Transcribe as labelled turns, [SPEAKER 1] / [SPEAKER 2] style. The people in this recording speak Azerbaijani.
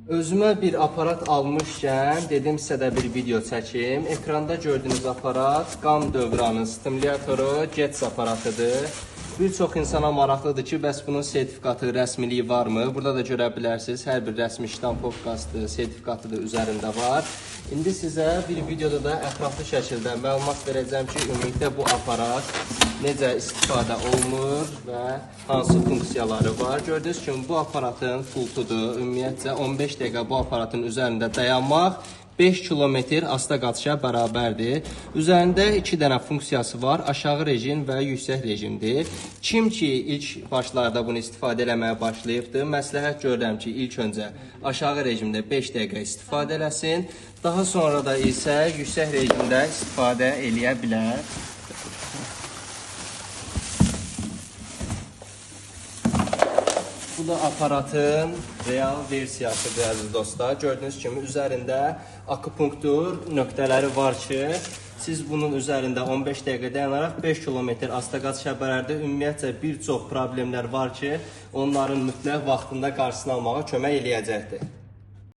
[SPEAKER 1] Özümə bir aparat almışkən, dedim sizə də bir video çəkim. Ekranda gördüyünüz aparat qan dövranı stimulatoru GETS aparatıdır. Bir çox insana maraqlıdır ki, bəs bunun sertifikatı, rəsmiliyi varmı? Burada da görə bilərsiniz, hər bir rəsmi ştampovkası, sertifikatıdır üzərində var. İndi sizə bir videoda da ətraflı şəkildə məlumat verəcəm ki, ümumiyyətlə bu aparat necə istifadə olunur və hansı funksiyaları var. Gördüyünüz kimi bu aparatın pultudur. Ümumiyyətcə 15 dəqiqə bu aparatın üzərində dayanmaq 5 kilometr asta qaçışa bərabərdir. Üzərində 2 dənə funksiyası var. Aşağı rejim və yüksək rejimdir. Kim ki ilk başlarda bunu istifadə eləməyə başlayıbdır, məsləhət görürəm ki, ilk öncə aşağı rejimdə 5 dəqiqə istifadə eləsin. Daha sonra da isə yüksək rejimdə istifadə eləyə bilər. Bu da aparatın real versiyasıdır, əziz dostlar. Gördüyünüz kimi üzərində akupunktur nöqtələri var ki, siz bunun üzərində 15 dəqiqə dayanaraq 5 kilometr asta qaçışa bərabərdir. Ümumiyyətcə bir çox problemlər var ki, onların mütləq vaxtında qarşısını almağa kömək eləyəcəkdir.